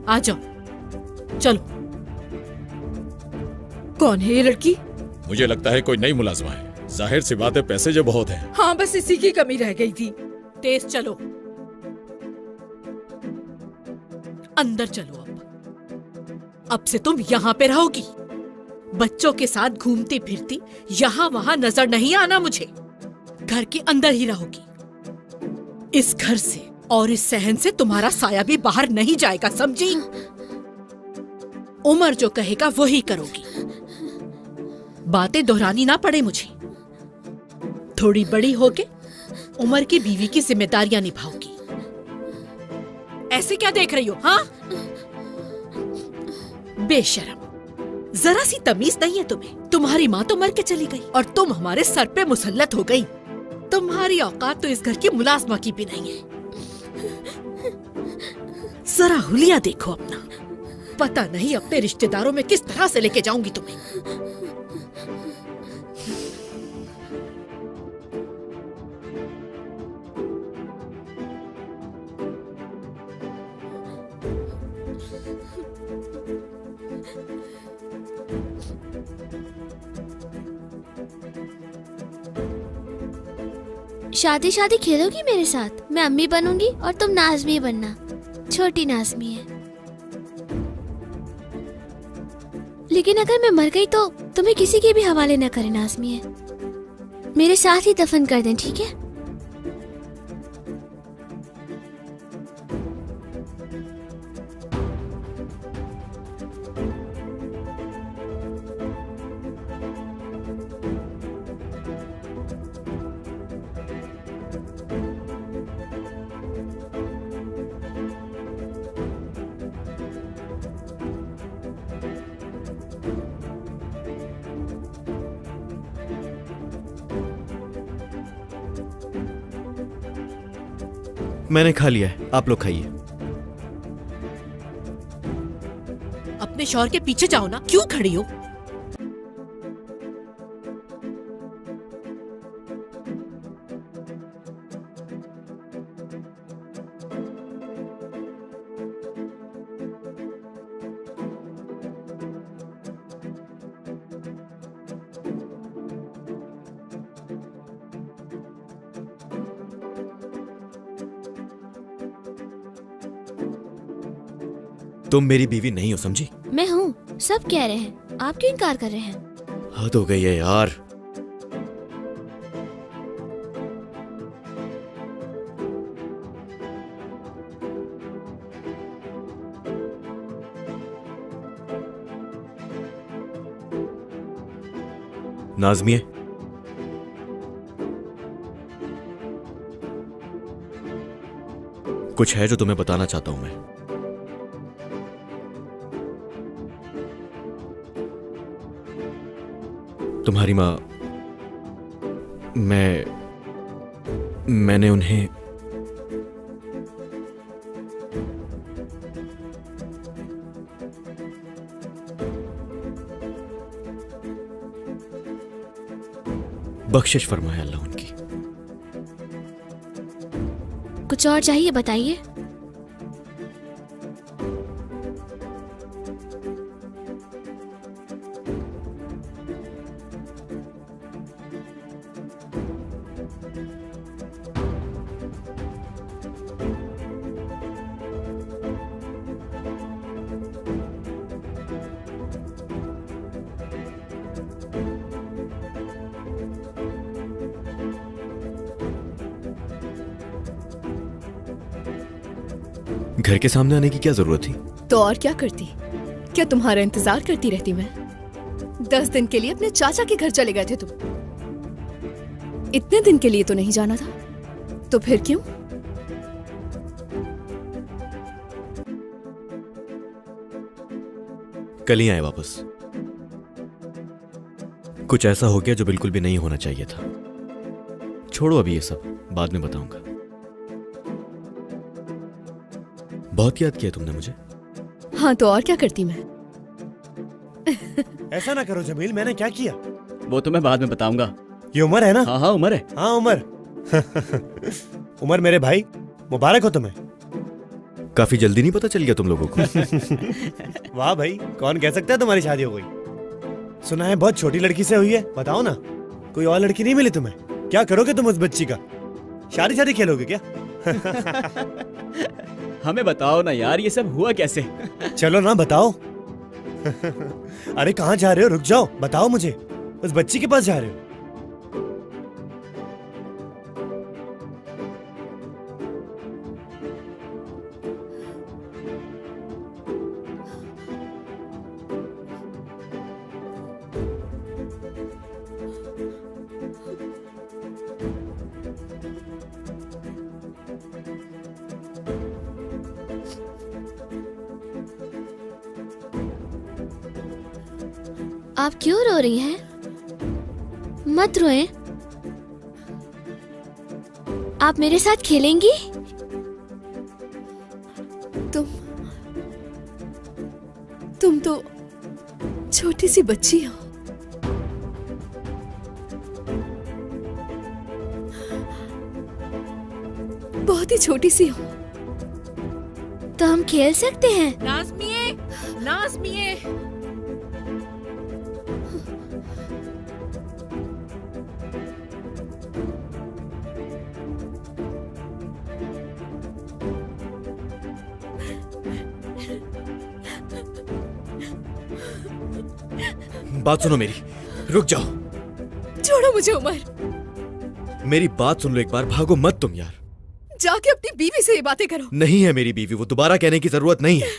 आ जाओ, चलो। कौन है ये लड़की? मुझे लगता है कोई नई मुलाजिमा है। जाहिर सी बात है, पैसे जो बहुत हैं। हाँ, बस इसी की कमी रह गई थी। तेज चलो, अंदर चलो। अब से तुम यहाँ पे रहोगी। बच्चों के साथ घूमती फिरती यहाँ वहाँ नजर नहीं आना मुझे। घर के अंदर ही रहोगी। इस घर से और इस सहन से तुम्हारा साया भी बाहर नहीं जाएगा, समझी? उमर जो कहेगा वही करोगी। बातें दोहरानी ना पड़े मुझे। थोड़ी बड़ी होके उमर की बीवी की जिम्मेदारियां निभाओगी। ऐसे क्या देख रही हो? हाँ, बेशरम, जरा सी तमीज नहीं है तुम्हें। तुम्हारी माँ तो मर के चली गई और तुम हमारे सर पे मुसल्लत हो गई। तुम्हारी औकात तो इस घर की मुलाजमा की भी नहीं है। जरा हुलिया देखो अपना। पता नहीं अपने रिश्तेदारों में किस तरह से लेके जाऊंगी तुम्हें। शादी शादी खेलोगी मेरे साथ? मैं अम्मी बनूंगी और तुम नाज़मी बनना। छोटी नाज़मी है, लेकिन अगर मैं मर गई तो तुम्हें किसी के भी हवाले न करे। नाज़मी है, मेरे साथ ही दफन कर दें, ठीक है? मैंने खा लिया है, आप लोग खाइए। अपने शौहर के पीछे जाओ ना, क्यों खड़ी हो? तुम मेरी बीवी नहीं हो, समझी? मैं हूँ, सब कह रहे हैं। आप क्यों इनकार कर रहे हैं? हद हो गई है यार। नाज़मी, कुछ है जो तुम्हें बताना चाहता हूं मैं। तुम्हारी माँ, मैंने उन्हें बख्शिश फरमाया अल्लाह उनकी। कुछ और चाहिए बताइए। घर के सामने आने की क्या जरूरत थी? तो और क्या करती? क्या तुम्हारा इंतजार करती रहती मैं? 10 दिन के लिए अपने चाचा के घर चले गए थे तुम। इतने दिन के लिए तो नहीं जाना था, तो फिर क्यों? कल ही आए वापस। कुछ ऐसा हो गया जो बिल्कुल भी नहीं होना चाहिए था। छोड़ो अभी ये सब, बाद में बताऊंगा। बहुत याद किया तुमने मुझे। हाँ, तो और क्या करती मैं? ऐसा ना करो जमील, मैंने क्या किया? वो तो मैं बाद में बताऊंगा। ये उमर है ना? हाँ हाँ उमर है। हाँ उमर। उमर मेरे भाई, मुबारक हो तुम्हें। काफी जल्दी नहीं पता चल गया तुम लोगों को? वाह भाई, कौन कह सकता है तुम्हारी शादी हो गई? सुना है बहुत छोटी लड़की से हुई है। बताओ ना, कोई और लड़की नहीं मिली तुम्हें? क्या करोगे तुम उस बच्ची का? शादी खेलोगे क्या? हमें बताओ ना यार, ये सब हुआ कैसे? चलो ना बताओ। अरे कहाँ जा रहे हो? रुक जाओ, बताओ मुझे। उस बच्ची के पास जा रहे हो? आप क्यों रो रही हैं? मत रोएं। आप मेरे साथ खेलेंगी? तुम तो छोटी सी बच्ची हो। बहुत ही छोटी सी हो। तो हम खेल सकते हैं। नाज़मिए, नाज़मिए। बात सुनो मेरी, रुक जाओ। छोड़ो मुझे उमर। मेरी बात सुन लो एक बार, भागो मत तुम यार। जाके अपनी बीवी से ये बातें करो। नहीं है मेरी बीवी, वो दोबारा कहने की जरूरत नहीं है।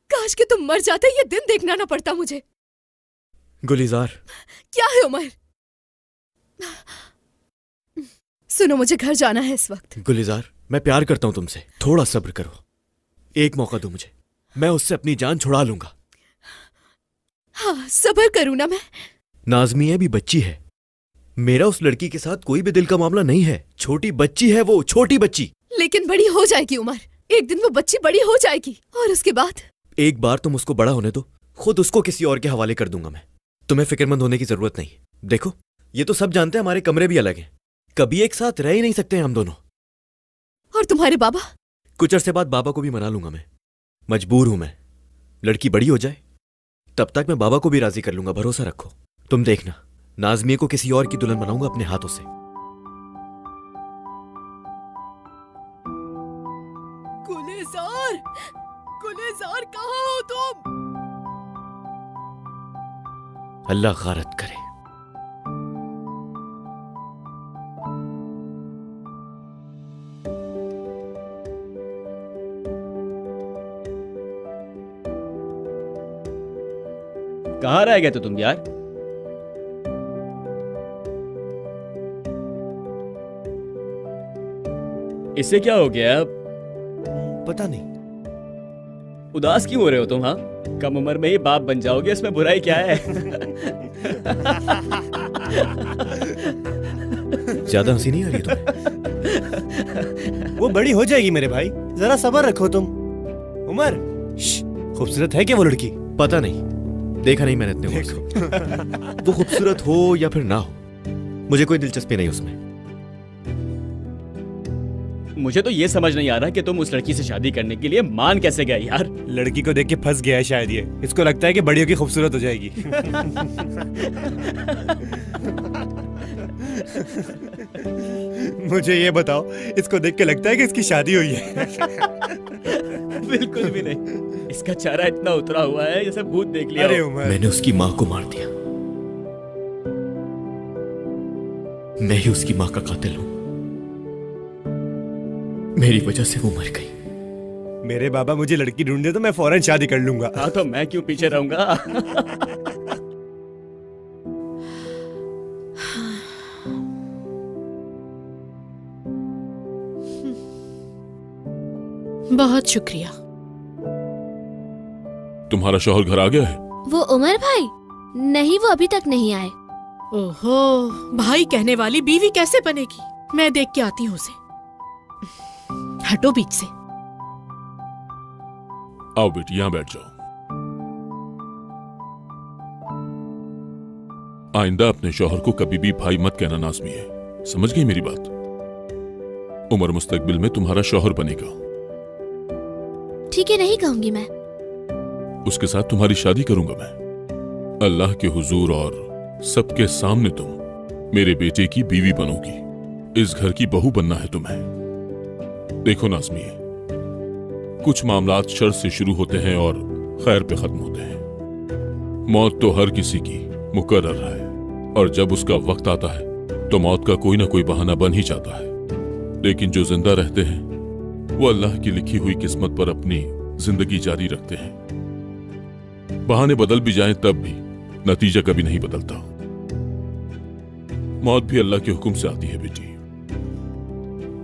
काश कि तुम मर जाते, ये दिन देखना ना पड़ता मुझे। गुलिजार। क्या है उमर? सुनो, मुझे घर जाना है इस वक्त। गुलिजार, मैं प्यार करता हूं तुमसे, थोड़ा सब्र करो। एक मौका दो मुझे, मैं उससे अपनी जान छुड़ा लूंगा। हाँ, सब्र करूं ना मैं। नाज़मिया भी बच्ची है। मेरा उस लड़की के साथ कोई भी दिल का मामला नहीं है। छोटी बच्ची है वो, छोटी बच्ची। लेकिन बड़ी हो जाएगी उमर। एक दिन वो बच्ची बड़ी हो जाएगी और उसके बाद? एक बार तुम उसको बड़ा होने दो, खुद उसको किसी और के हवाले कर दूंगा मैं। तुम्हें फिक्रमंद होने की जरूरत नहीं। देखो, ये तो सब जानते हैं हमारे कमरे भी अलग हैं। कभी एक साथ रह ही नहीं सकते हैं हम दोनों। और तुम्हारे बाबा? कुछ अरसे बाद बाबा को भी मना लूंगा मैं। मजबूर हूं मैं। लड़की बड़ी हो जाए तब तक मैं बाबा को भी राजी कर लूंगा, भरोसा रखो। तुम देखना, नाज़मिया को किसी और की दुल्हन बनाऊंगा अपने हाथों से। गुलेजार, गुलेजार, कहाँ हो तुम? अल्लाह गारत करे। कहाँ रह गए तो तुम यार? इससे क्या हो गया अब? पता नहीं। उदास क्यों हो रहे हो तुम? हाँ, कम उम्र में ही बाप बन जाओगे, इसमें बुराई क्या है? ज्यादा हंसी नहीं आ रही तुम्हें? वो बड़ी हो जाएगी मेरे भाई, जरा सब्र रखो तुम। उमर, खूबसूरत है क्या वो लड़की? पता नहीं, देखा नहीं मैंने इतने उम्र से। वो खूबसूरत हो या फिर ना हो, मुझे कोई दिलचस्पी नहीं उसमें। मुझे तो ये समझ नहीं आ रहा कि तुम उस लड़की से शादी करने के लिए मान कैसे गए यार। लड़की को देख के फंस गया है शायद ये। इसको लगता है कि बड़ियों की खूबसूरत हो जाएगी। मुझे ये बताओ, इसको देख के लगता है कि इसकी शादी हुई है? बिल्कुल भी नहीं। इसका चेहरा इतना उतरा हुआ है जैसे भूत देख लिया। अरे उमर, मैंने उसकी माँ को मार दिया। मैं ही उसकी माँ का कातिल हूं। मेरी वजह से वो मर गई। मेरे बाबा मुझे लड़की ढूंढ दे तो मैं फौरन शादी कर लूंगा। हाँ, तो मैं क्यों पीछे रहूंगा? बहुत शुक्रिया। तुम्हारा शौहर घर आ गया है? वो उमर भाई? नहीं, वो अभी तक नहीं आए। ओहो, भाई कहने वाली बीवी कैसे बनेगी? मैं देख के आती हूँ उसे। हटो बीच से। आओ बेटी, यहां बैठ जाओ। आइंदा अपने शौहर को कभी भी भाई मत कहना नाज़मिया, समझ गई मेरी बात? उमर मुस्तकबिल में तुम्हारा शौहर बनेगा। ठीक है, नहीं कहूंगी मैं। उसके साथ तुम्हारी शादी करूंगा मैं। अल्लाह के हुजूर और सबके सामने तुम मेरे बेटे की बीवी बनोगी। इस घर की बहू बनना है तुम्हें। देखो नाज़मिए, कुछ मामलात शर से शुरू होते हैं और खैर पे खत्म होते हैं। मौत तो हर किसी की मुकर्रर है, और जब उसका वक्त आता है तो मौत का कोई ना कोई बहाना बन ही जाता है। लेकिन जो जिंदा रहते हैं वो अल्लाह की लिखी हुई किस्मत पर अपनी जिंदगी जारी रखते हैं। बहाने बदल भी जाएं तब भी नतीजा कभी नहीं बदलता। मौत भी अल्लाह के हुक्म से आती है बेटी।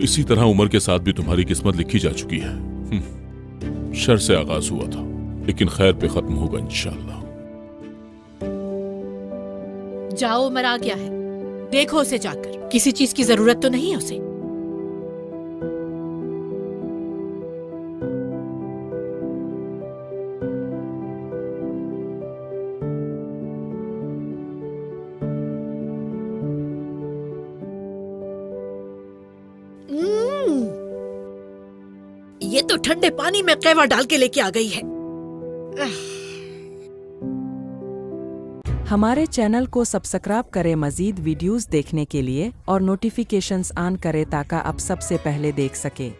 इसी तरह उमर के साथ भी तुम्हारी किस्मत लिखी जा चुकी है। शर से आगाज हुआ था लेकिन खैर पे खत्म होगा इंशाअल्लाह। जाओ, उमर आ गया है, देखो उसे जाकर। किसी चीज की जरूरत तो नहीं है उसे। ये तो ठंडे पानी में कहवा डाल के लेके आ गई है। हमारे चैनल को सब्सक्राइब करें मजीद वीडियोस देखने के लिए और नोटिफिकेशंस ऑन करें ताकि आप सबसे पहले देख सकें।